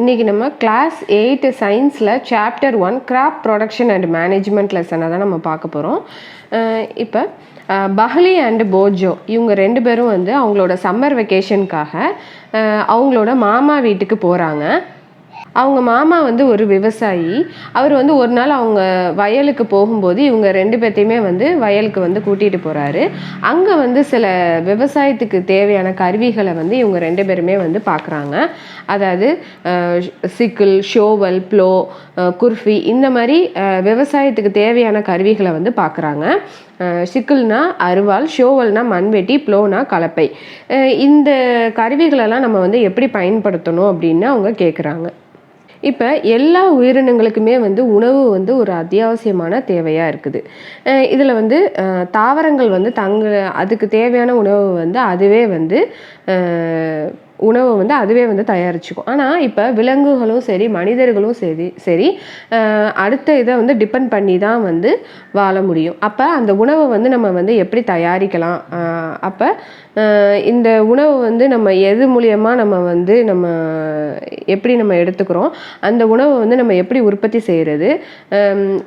இன்றைக்கி நம்ம கிளாஸ் 8 சயின்ஸில் chapter 1 crop production and management லெசனை தான் நம்ம பார்க்க போகிறோம். இப்போ பஹ்லி அண்டு போஜோ இவங்க 2 பேரும் வந்து அவங்களோட சம்மர் வெக்கேஷனுக்காக அவங்களோட மாமா வீட்டுக்கு போகிறாங்க. அவங்க மாமா வந்து ஒரு விவசாயி. அவர் வந்து ஒரு நாள் அவங்க வயலுக்கு போகும்போது இவங்க 2 பேர்த்தையுமே வந்து வயலுக்கு வந்து கூட்டிகிட்டு போகிறாரு. அங்கே வந்து சில விவசாயத்துக்கு தேவையான கருவிகளை வந்து இவங்க 2 பேருமே வந்து பார்க்குறாங்க. அதாவது சிக்கிள், ஷோவல், ப்ளோ, குர்ஃபி இந்த மாதிரி விவசாயத்துக்கு தேவையான கருவிகளை வந்து பார்க்குறாங்க. சிக்கிள்னா அருவாள், ஷோவல்னா மண்வெட்டி, ப்ளோனா கலப்பை. இந்த கருவிகளெல்லாம் நம்ம வந்து எப்படி பயன்படுத்தணும் அப்படின்னு அவங்க கேட்குறாங்க. இப்போ எல்லா உயிரினங்களுக்குமே வந்து உணவு வந்து ஒரு அத்தியாவசியமான தேவையாக இருக்குது. இதில் வந்து தாவரங்கள் வந்து அதுக்கு தேவையான உணவு வந்து அதுவே வந்து தயாரிச்சுக்கும். ஆனால் இப்போ விலங்குகளும் சரி மனிதர்களும் சரி அடுத்த இதை வந்து டிபெண்ட் பண்ணி தான் வந்து வாழ முடியும். அப்போ அந்த உணவை வந்து நம்ம வந்து எப்படி தயாரிக்கலாம், அப்போ இந்த உணவு வந்து நம்ம எது மூலியமாக நம்ம எப்படி நம்ம எடுத்துக்கிறோம், அந்த உணவை வந்து நம்ம எப்படி உற்பத்தி செய்கிறது,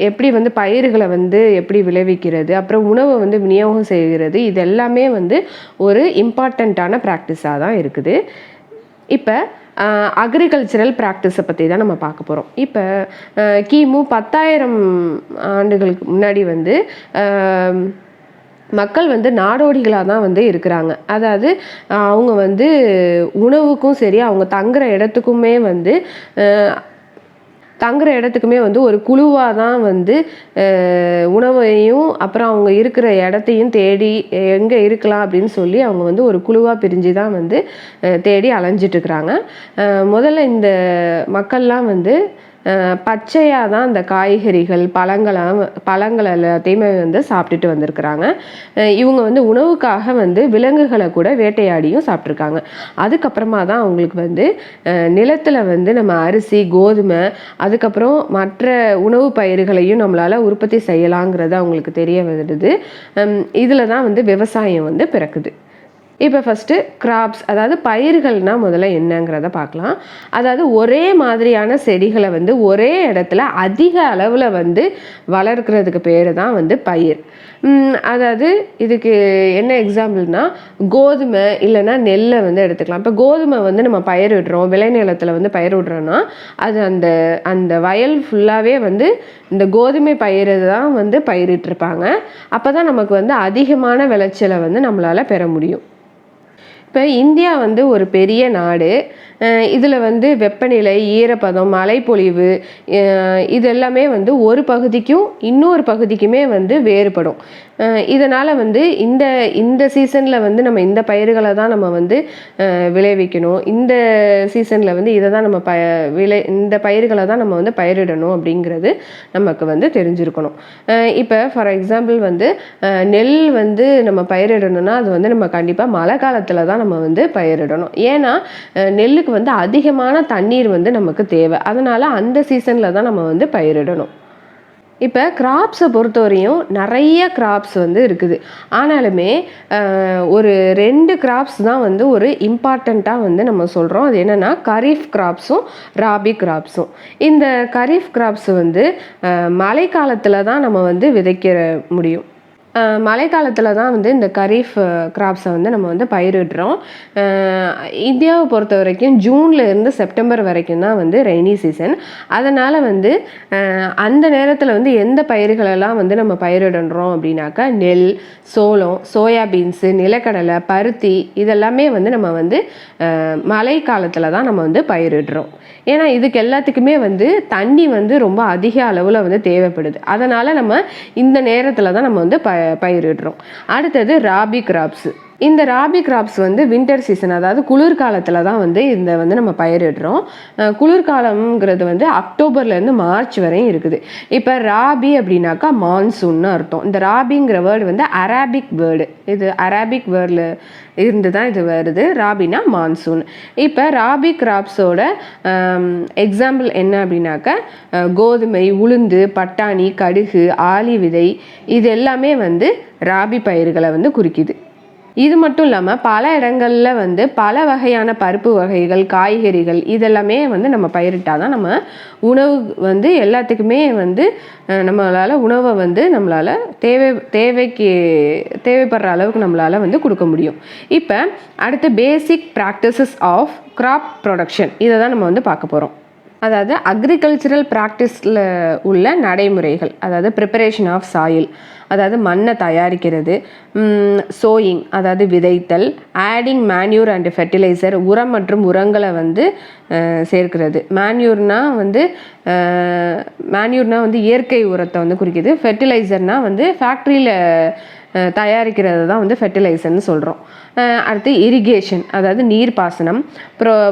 எப்படி வந்து பயிர்களை வந்து எப்படி விளைவிக்கிறது, அப்புறம் உணவை வந்து விநியோகம் செய்கிறது, இது எல்லாமே வந்து ஒரு இம்பார்ட்டண்ட்டான ப்ராக்டிஸாக தான் இருக்குது. இப்போ அக்ரிகல்ச்சரல் ப்ராக்டிஸை பற்றி தான் நம்ம பார்க்க போகிறோம். இப்போ கிமு 10,000 ஆண்டுகளுக்கு முன்னாடி வந்து மக்கள் வந்து நாடோடிகளாக தான் வந்து இருக்கிறாங்க. அதாவது அவங்க வந்து உணவுக்கும் சரி அவங்க தங்குற இடத்துக்குமே வந்து ஒரு குழுவாக தான் வந்து உணவையும் அப்புறம் அவங்க இருக்கிற இடத்தையும் தேடி எங்கே இருக்கலாம் அப்படின்னு சொல்லி அவங்க வந்து ஒரு குழுவாக பிரிஞ்சு தான் வந்து தேடி அலைஞ்சிட்ருக்குறாங்க. முதல்ல இந்த மக்கள்லாம் வந்து பச்சையாக தான் இந்த காய்கறிகள் பழங்கள் எல்லாத்தையுமே வந்து சாப்பிட்டுட்டு வந்திருக்கிறாங்க. இவங்க வந்து உணவுக்காக வந்து விலங்குகளை கூட வேட்டையாடியும் சாப்பிட்ருக்காங்க. அதுக்கப்புறமா தான் அவங்களுக்கு வந்து நிலத்தில் வந்து நம்ம அரிசி, கோதுமை, அதுக்கப்புறம் மற்ற உணவு பயிர்களையும் நம்மளால் உற்பத்தி செய்யலாங்கிறது அவங்களுக்கு தெரிய வருது. இதில் தான் வந்து விவசாயம் வந்து பிறக்குது. இப்போ ஃபஸ்ட்டு கிராப்ஸ், அதாவது பயிர்கள்னால் முதல்ல என்னங்கிறத பார்க்கலாம். அதாவது ஒரே மாதிரியான செடிகளை வந்து ஒரே இடத்துல அதிக அளவில் வந்து வளர்க்குறதுக்கு பேர் தான் வந்து பயிர். அதாவது இதுக்கு என்ன எக்ஸாம்பிள்னால் கோதுமை இல்லைன்னா நெல்லை வந்து எடுத்துக்கலாம். இப்போ கோதுமை வந்து நம்ம பயிரிடுறோம், விளைநிலத்தில் வந்து பயிரிடுறோன்னா அது அந்த வயல் ஃபுல்லாகவே வந்து இந்த கோதுமை பயிரை தான் வந்து பயிரிட்டிருப்பாங்க. அப்போ தான் நமக்கு வந்து அதிகமான விளைச்சலை வந்து நம்மளால் பெற முடியும். இப்போ இந்தியா வந்து ஒரு பெரிய நாடு. இதில் வந்து வெப்பநிலை, ஈரப்பதம், மழைப்பொழிவு இது எல்லாமே வந்து ஒரு பகுதிக்கும் இன்னொரு பகுதிக்குமே வந்து வேறுபடும். இதனால் வந்து இந்த சீசனில் வந்து நம்ம இந்த பயிர்களை தான் நம்ம வந்து விளைவிக்கணும், இந்த சீசனில் வந்து இதை தான் நம்ம இந்த பயிர்களை தான் நம்ம வந்து பயிரிடணும் அப்படிங்கிறது நமக்கு வந்து தெரிஞ்சிருக்கணும். இப்போ ஃபார் எக்ஸாம்பிள் வந்து நெல் வந்து நம்ம பயிரிடணும்னா அது வந்து நம்ம கண்டிப்பாக மழை காலத்தில் தான் நம்ம வந்து பயிரிடணும். ஏன்னா நெல்லுக்கு வந்து அதிகமான தண்ணீர் வந்து நமக்கு தேவை. அதனால் அந்த சீசனில் தான் நம்ம வந்து பயிரிடணும். இப்போ கிராப்ஸை பொறுத்தவரையும் நிறைய கிராப்ஸ் வந்து இருக்குது. ஆனாலுமே ஒரு 2 கிராப்ஸ் தான் வந்து ஒரு இம்பார்ட்டண்ட்டாக வந்து நம்ம சொல்கிறோம். அது என்னென்னா கரீஃப் கிராப்ஸும் ராபி கிராப்ஸும். இந்த கரீஃப் கிராப்ஸ் வந்து மழை காலத்தில் தான் நம்ம வந்து விதைக்க முடியும். மழை காலத்தில் தான் வந்து இந்த கரீஃப் கிராப்ஸை வந்து நம்ம வந்து பயிரிடுறோம். இந்தியாவை பொறுத்த வரைக்கும் ஜூன்லேருந்து செப்டம்பர் வரைக்கும் தான் வந்து ரெய்னி சீசன். அதனால் வந்து அந்த நேரத்தில் வந்து எந்த பயிர்களெல்லாம் வந்து நம்ம பயிரிடுறோம் அப்படின்னாக்கா நெல், சோளம், சோயாபீன்ஸு, நிலக்கடலை, பருத்தி இதெல்லாமே வந்து நம்ம வந்து மழை காலத்தில் தான் நம்ம வந்து பயிரிடுறோம். ஏன்னா இதுக்கு எல்லாத்துக்குமே வந்து தண்ணி வந்து ரொம்ப அதிக அளவில் வந்து தேவைப்படுது. அதனால் நம்ம இந்த நேரத்தில் தான் நம்ம வந்து பயிரிடுறோம். அடுத்தது ராபி கிராப்ஸு. இந்த ராபி கிராப்ஸ் வந்து வின்டர் சீசன், அதாவது குளிர்காலத்தில் தான் வந்து இந்த வந்து நம்ம பயிரிடுறோம். குளிர்காலம்ங்கிறது வந்து அக்டோபர்லேருந்து மார்ச் வரையும் இருக்குது. இப்போ ராபி அப்படின்னாக்கா மான்சூன்னு அர்த்தம். இந்த ராபிங்கிற வேர்டு வந்து அராபிக் வேர்டு. இது அராபிக் வேர்டில் இருந்து தான் இது வருது. ராபினா மான்சூன். இப்போ ராபி கிராப்ஸோட எக்ஸாம்பிள் என்ன அப்படின்னாக்கா கோதுமை, உளுந்து, பட்டாணி, கடுகு, ஆளி விதை இது எல்லாமே வந்து ராபி பயிர்களை வந்து குறிக்குது. இது மட்டும் இல்லாமல் பல இடங்களில் வந்து பல வகையான பருப்பு வகைகள், காய்கறிகள் இதெல்லாமே வந்து நம்ம பயிரிட்டால் தான் நம்ம உணவு வந்து எல்லாத்துக்குமே வந்து நம்மளால் உணவை வந்து நம்மளால் தேவைப்படுற அளவுக்கு நம்மளால் வந்து கொடுக்க முடியும். இப்போ அடுத்து பேசிக் ப்ராக்டிசஸ் ஆஃப் கிராப் ப்ரொடக்ஷன் இதை தான் நம்ம வந்து பார்க்க போகிறோம். அதாவது அக்ரிகல்ச்சரல் ப்ராக்டிஸில் உள்ள நடைமுறைகள், அதாவது ப்ரிப்பரேஷன் ஆஃப் சாயில், அதாவது மண்ணை தயாரிக்கிறது, சோயிங் அதாவது விதைத்தல், ஆடிங் மேன்யூர் அண்ட் ஃபெர்டிலைசர் உரம் மற்றும் உரங்களை வந்து சேர்க்கிறது. மேன்யூர்னால் வந்து இயற்கை உரத்தை வந்து குறிக்குது. ஃபெர்டிலைசர்னால் வந்து ஃபேக்ட்ரியில் தயாரிக்கிறது தான் வந்து ஃபெர்டிலைசர்னு சொல்கிறோம். அடுத்து இரிகேஷன் அதாவது நீர்ப்பாசனம்,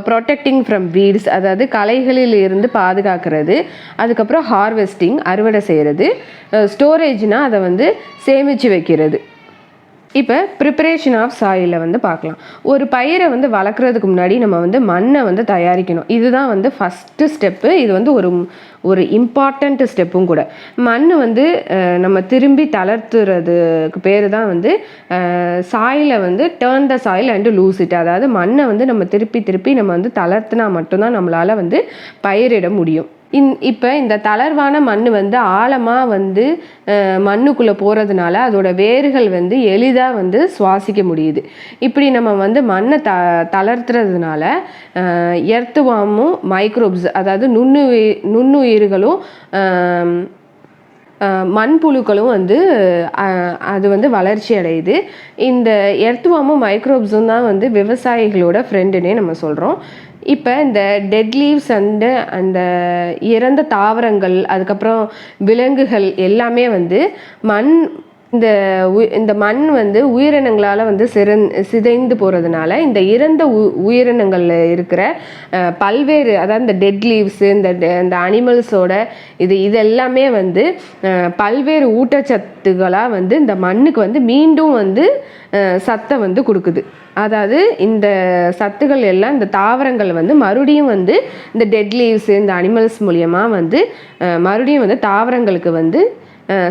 ப்ரொடெக்டிங் ஃப்ரம் வீட்ஸ் அதாவது களைகளில் இருந்து பாதுகாக்கிறது, அதுக்கப்புறம் ஹார்வெஸ்டிங் அறுவடை செய்கிறது, ஸ்டோரேஜ்னால் அதை வந்து சேமித்து வைக்கிறது. இப்போ ப்ரிப்பரேஷன் ஆஃப் சாயிலில் வந்து பார்க்கலாம். ஒரு பயிரை வந்து வளர்க்குறதுக்கு முன்னாடி நம்ம வந்து மண்ணை வந்து தயாரிக்கணும். இதுதான் வந்து ஃபஸ்ட்டு ஸ்டெப்பு. இது வந்து ஒரு இம்பார்ட்டண்ட் ஸ்டெப்பும் கூட. மண் வந்து நம்ம திரும்பி தளர்த்துறதுக்கு பேர் தான் வந்து சாயிலை வந்து turn the soil and loose it. அதாவது மண்ணை வந்து நம்ம திருப்பி நம்ம வந்து தளர்த்தினா மட்டும்தான் நம்மளால் வந்து பயிரிட முடியும். இப்போ இந்த தளர்வான மண் வந்து ஆழமாக வந்து மண்ணுக்குள்ளே போகிறதுனால அதோட வேர்கள் வந்து எளிதாக வந்து சுவாசிக்க முடியுது. இப்படி நம்ம வந்து மண்ணை தளர்த்துறதுனால எர்த்வார்மும் மைக்ரோப்ஸ் அதாவது நுண்ணுயிர்களும் மண்புழுக்களும் வந்து அது வந்து வளர்ச்சி அடையுது. இந்த எர்த்வார்மும் மைக்ரோப்ஸும் தான் வந்து விவசாயிகளோட ஃப்ரெண்டுன்னே நம்ம சொல்கிறோம். இப்போ இந்த டெட் லீவ்ஸ் அந்த இறந்த தாவரங்கள், அதுக்கப்புறம் விலங்குகள் எல்லாமே வந்து இந்த மண் வந்து உயிரினங்களால் வந்து சிதைந்து போகிறதுனால இந்த இறந்த உயிரினங்களில் இருக்கிற பல்வேறு, அதாவது இந்த டெட் லீவ்ஸு, இந்த அனிமல்ஸோட இதெல்லாமே வந்து பல்வேறு ஊட்டச்சத்துக்களாக வந்து இந்த மண்ணுக்கு வந்து மீண்டும் வந்து சத்தை வந்து கொடுக்குது. அதாவது இந்த சத்துக்கள் எல்லாம் இந்த தாவரங்கள் வந்து மறுபடியும் வந்து இந்த டெட் லீவ்ஸு இந்த அனிமல்ஸ் மூலியமாக வந்து மறுபடியும் வந்து தாவரங்களுக்கு வந்து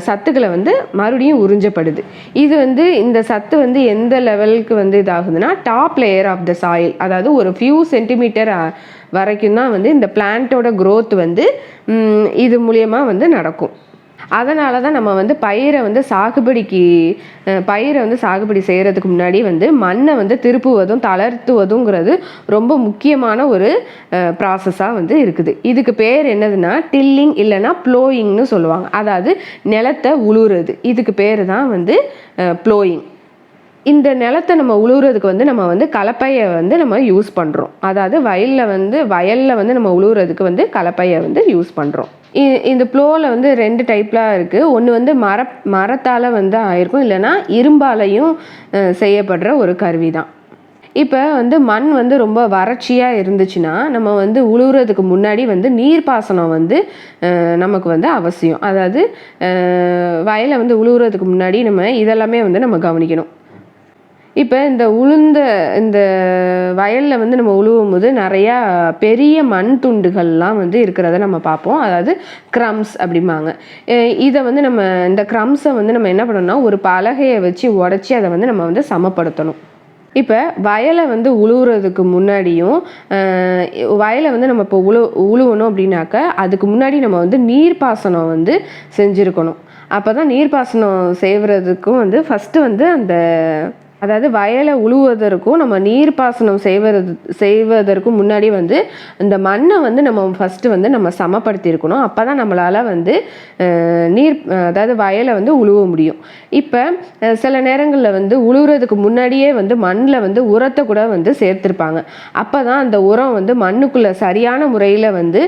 சத்துக்களை வந்து மறுபடியும் உறிஞ்சப்படுது. இது வந்து இந்த சத்து வந்து எந்த லெவலுக்கு வந்து இதாகுதுன்னா top layer of the soil, அதாவது ஒரு ஃபியூ சென்டிமீட்டர் வரைக்கும் தான் வந்து இந்த பிளான்ட்டோட க்ரோத் வந்து இது மூலியமாக வந்து நடக்கும். அதனால தான் நம்ம வந்து பயிரை வந்து சாகுபடி செய்கிறதுக்கு முன்னாடி வந்து மண்ணை வந்து திருப்புவதும் தளர்த்துவதுங்கிறது ரொம்ப முக்கியமான ஒரு ப்ராசஸாக வந்து இருக்குது. இதுக்கு பேர் என்னதுன்னா டில்லிங் இல்லைன்னா ப்ளோயிங்னு சொல்லுவாங்க. அதாவது நிலத்தை உழுவுறது, இதுக்கு பேர் தான் வந்து ப்ளோயிங். இந்த நிலத்தை நம்ம உழுவுறதுக்கு வந்து நம்ம வந்து கலப்பையை வந்து நம்ம யூஸ் பண்ணுறோம். அதாவது வயலில் வந்து நம்ம உழுவுறதுக்கு வந்து கலப்பையை வந்து யூஸ் பண்ணுறோம். இந்த ப்ளோவில் வந்து 2 டைப்லாம் இருக்குது. ஒன்று வந்து மரத்தால் வந்து ஆயிருக்கும், இல்லைன்னா இரும்பாலையும் செய்யப்படுற ஒரு கருவி தான். இப்போ வந்து மண் வந்து ரொம்ப வறட்சியாக இருந்துச்சுன்னா நம்ம வந்து உழுவுறதுக்கு முன்னாடி வந்து நீர்ப்பாசனம் வந்து நமக்கு வந்து அவசியம். அதாவது வயலை வந்து உழுவுறதுக்கு முன்னாடி நம்ம இதெல்லாமே வந்து நம்ம கவனிக்கணும். இப்போ இந்த வயலில் வந்து நம்ம உழுவும் போது நிறையா பெரிய மண் துண்டுகள்லாம் வந்து இருக்கிறத நம்ம பார்ப்போம். அதாவது க்ரம்ஸ் அப்படிம்பாங்க. இதை வந்து நம்ம இந்த க்ரம்ஸை வந்து நம்ம என்ன பண்ணணும்னா ஒரு பலகையை வச்சு உடச்சி அதை வந்து நம்ம வந்து சமப்படுத்தணும். இப்போ வயலை வந்து உழுவுறதுக்கு முன்னாடியும் வயலை வந்து நம்ம இப்போ உழுவணும் அப்படின்னாக்க அதுக்கு முன்னாடி நம்ம வந்து நீர்ப்பாசனம் வந்து செஞ்சுருக்கணும். அப்போ தான் நீர்ப்பாசனம் செய்வதுக்கும் வந்து ஃபஸ்ட்டு வந்து அதாவது வயலை உழுவதற்கும் நம்ம நீர்ப்பாசனம் செய்வதற்கும் முன்னாடி வந்து இந்த மண்ணை வந்து நம்ம ஃபஸ்ட்டு வந்து நம்ம சமப்படுத்தியிருக்கணும். அப்போ தான் நம்மளால் வந்து அதாவது வயலை வந்து உழுவ முடியும். இப்போ சில நேரங்களில் வந்து உழுவுறதுக்கு முன்னாடியே வந்து மண்ணில் வந்து உரத்தை கூட வந்து சேர்த்துருப்பாங்க. அப்போ தான் அந்த உரம் வந்து மண்ணுக்குள்ளே சரியான முறையில் வந்து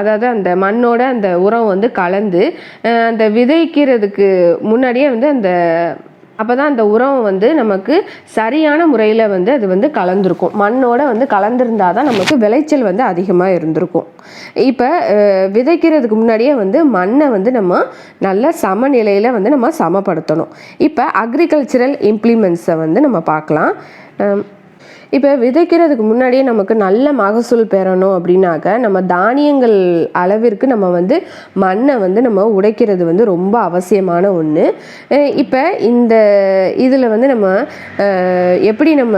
அதாவது அந்த மண்ணோட அந்த உரம் வந்து கலந்து அந்த விதைக்கிறதுக்கு முன்னாடியே வந்து அப்போ தான் அந்த உரம் வந்து நமக்கு சரியான முறையில் வந்து அது வந்து கலந்துருக்கும். மண்ணோட வந்து கலந்துருந்தால் தான் நமக்கு விளைச்சல் வந்து அதிகமாக இருந்திருக்கும். இப்போ விதைக்கிறதுக்கு முன்னாடியே வந்து மண்ணை வந்து நம்ம நல்ல சமநிலையில் வந்து நம்ம சமப்படுத்தணும். இப்போ அக்ரிகல்ச்சரல் இம்ப்ளிமெண்ட்ஸை வந்து நம்ம பார்க்கலாம். இப்போ விதைக்கிறதுக்கு முன்னாடியே நமக்கு நல்ல மகசூல் பெறணும் அப்படின்னாக்க நம்ம தானியங்கள் அளவிற்கு நம்ம வந்து மண்ணை வந்து நம்ம உடைக்கிறது வந்து ரொம்ப அவசியமான ஒன்று. இப்போ இந்த இதில் வந்து நம்ம எப்படி நம்ம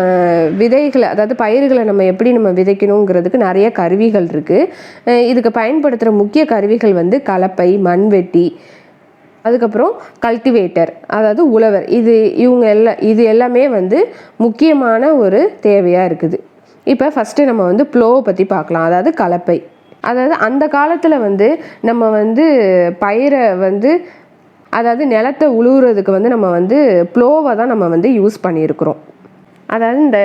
விதைகளை, அதாவது பயிர்களை நம்ம எப்படி நம்ம விதைக்கணுங்கிறதுக்கு நிறைய கருவிகள் இருக்குது. இதுக்கு பயன்படுத்துகிற முக்கிய கருவிகள் வந்து கலப்பை, மண்வெட்டி, அதுக்கப்புறம் கல்டிவேட்டர், அதாவது உழவர். இது எல்லாமே வந்து முக்கியமான ஒரு தேவையாக இருக்குது. இப்போ ஃபஸ்ட்டு நம்ம வந்து ப்ளோவை பற்றி பார்க்கலாம், அதாவது கலப்பை. அதாவது அந்த காலத்தில் வந்து நம்ம வந்து பயிரை வந்து, அதாவது நிலத்தை உழுவுறதுக்கு வந்து நம்ம வந்து ப்ளோவை தான் நம்ம வந்து யூஸ் பண்ணியிருக்கிறோம். அதாவது இந்த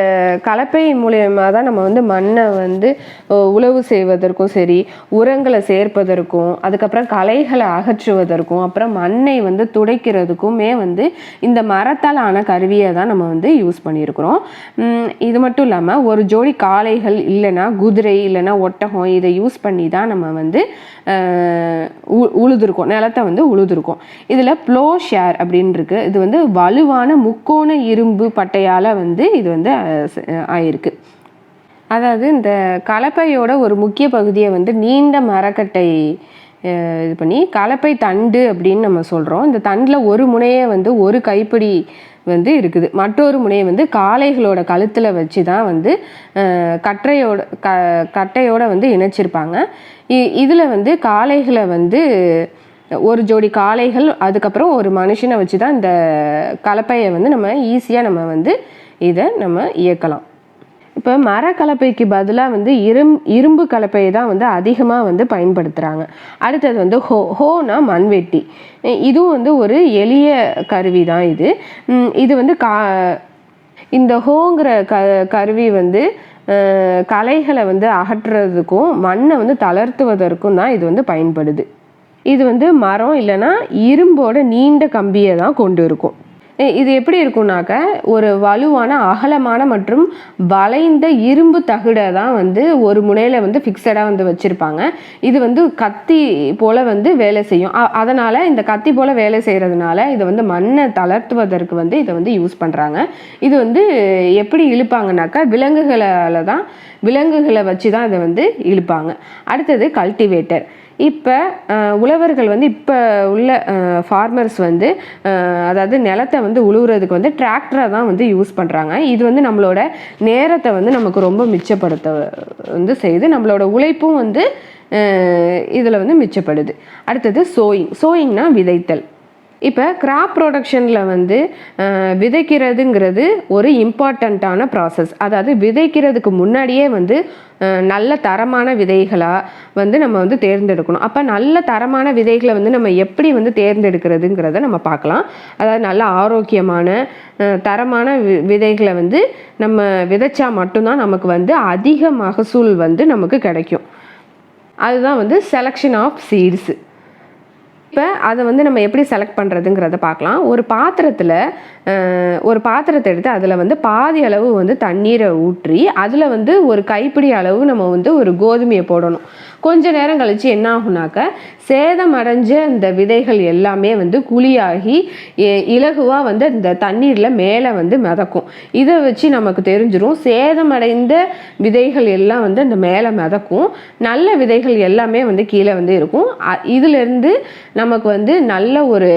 கலப்பை மூலியமாக தான் நம்ம வந்து மண்ணை வந்து உழவு செய்வதற்கும் சரி, உரங்களை சேர்ப்பதற்கும், அதுக்கப்புறம் களைகளை அகற்றுவதற்கும், அப்புறம் மண்ணை வந்து துடைக்கிறதுக்குமே வந்து இந்த மரத்தால் ஆன கருவியை தான் நம்ம வந்து யூஸ் பண்ணியிருக்கிறோம். இது மட்டும் இல்லாமல் ஒரு ஜோடி காளைகள் இல்லைன்னா குதிரை இல்லைன்னா ஒட்டகம் இதை யூஸ் பண்ணி தான் நம்ம வந்து உழுதுருக்கோம், நிலத்தை வந்து உழுதுருக்கோம். இதில் ப்ளோ ஷேர் அப்படின்னு இருக்கு. இது வந்து வலுவான முக்கோண இரும்பு பட்டையால் வந்து இது வந்து ஆயிருக்கு. அதாவது இந்த கலப்பையோட ஒரு முக்கிய பகுதியை வந்து நீண்ட மரக்கட்டை இது பண்ணி கலப்பை தண்டு அப்படின்னு நம்ம சொல்கிறோம். இந்த தண்டில் ஒரு முனையை வந்து ஒரு கைப்பிடி வந்து இருக்குது, மற்றொரு முனையை வந்து காளைகளோட கழுத்தில் வச்சு தான் வந்து கட்டையோட வந்து இணைச்சிருப்பாங்க. இதில் வந்து காளைகளை வந்து ஒரு ஜோடி காளைகள், அதுக்கப்புறம் ஒரு மனுஷனை வச்சு தான் இந்த கலப்பையை வந்து நம்ம ஈஸியாக நம்ம வந்து இதை நம்ம இயக்கலாம். இப்போ மரக்கலப்பைக்கு பதிலாக வந்து இரும்பு கலப்பையை தான் வந்து அதிகமாக வந்து பயன்படுத்துகிறாங்க. அடுத்தது வந்து ஹோனா மண்வெட்டி. இதுவும் வந்து ஒரு எளிய கருவி தான் இது. இது வந்து இந்த ஹோங்கிற கருவி வந்து களைகளை வந்து அகற்றுறதுக்கும் மண்ணை வந்து தளர்த்துவதற்கும் தான் இது வந்து பயன்படுது. இது வந்து மரம் இல்லைன்னா இரும்போட நீண்ட கம்பியை தான் கொண்டு இருக்கும். இது எப்படி இருக்கும்னாக்க ஒரு வலுவான அகலமான மற்றும் வளைந்த இரும்பு தகுடை தான் வந்து ஒரு முனையில் வந்து ஃபிக்ஸடாக வந்து வச்சுருப்பாங்க. இது வந்து கத்தி போல் வந்து வேலை செய்யும். அதனால் இந்த கத்தி போல் வேலை செய்கிறதுனால இதை வந்து மண்ணை தளர்த்துவதற்கு வந்து இதை வந்து யூஸ் பண்ணுறாங்க. இது வந்து எப்படி இழுப்பாங்கனாக்கா விலங்குகளை வச்சு தான் இதை வந்து இழுப்பாங்க. அடுத்தது கல்டிவேட்டர். இப்போ உழவர்கள் வந்து இப்போ உள்ள ஃபார்மர்ஸ் வந்து அதாவது நிலத்தை வந்து உழுவுறதுக்கு வந்து டிராக்டரை தான் வந்து யூஸ் பண்ணுறாங்க. இது வந்து நம்மளோட நேரத்தை வந்து நமக்கு ரொம்ப மிச்சப்படுத்த வந்து செய்யுது, நம்மளோட உழைப்பும் வந்து இதில் வந்து மிச்சப்படுது. அடுத்தது சோயிங்னா விதைத்தல். இப்போ கிராப் ப்ரொடக்ஷனில் வந்து விதைக்கிறதுங்கிறது ஒரு இம்பார்ட்டண்ட்டான ப்ராசஸ். அதாவது விதைக்கிறதுக்கு முன்னாடியே வந்து நல்ல தரமான விதைகளாக வந்து நம்ம வந்து தேர்ந்தெடுக்கணும். அப்போ நல்ல தரமான விதைகளை வந்து நம்ம எப்படி வந்து தேர்ந்தெடுக்கிறதுங்கிறத நம்ம பார்க்கலாம். அதாவது நல்ல ஆரோக்கியமான தரமான விதைகளை வந்து நம்ம விதைச்சா மட்டும்தான் நமக்கு வந்து அதிக மகசூல் வந்து நமக்கு கிடைக்கும். அதுதான் வந்து செலெக்ஷன் ஆஃப் சீட்ஸு. இப்போ அதை வந்து நம்ம எப்படி செலக்ட் பண்ணுறதுங்கிறத பார்க்கலாம். ஒரு பாத்திரத்தை எடுத்து அதில் வந்து பாதி அளவு வந்து தண்ணீரை ஊற்றி அதில் வந்து ஒரு கைப்பிடி அளவு நம்ம வந்து ஒரு கோதுமையை போடணும். கொஞ்ச நேரம் கழித்து என்ன ஆகுனாக்க சேதமடைஞ்ச இந்த விதைகள் எல்லாமே வந்து குழியாகி இலகுவாக வந்து இந்த தண்ணீரில் மேலே வந்து மிதக்கும். இதை வச்சு நமக்கு தெரிஞ்சிடும் சேதமடைந்த விதைகள் எல்லாம் வந்து இந்த மேலே மிதக்கும், நல்ல விதைகள் எல்லாமே வந்து கீழே வந்து இருக்கும். இதிலிருந்து நமக்கு வந்து நல்ல ஒரு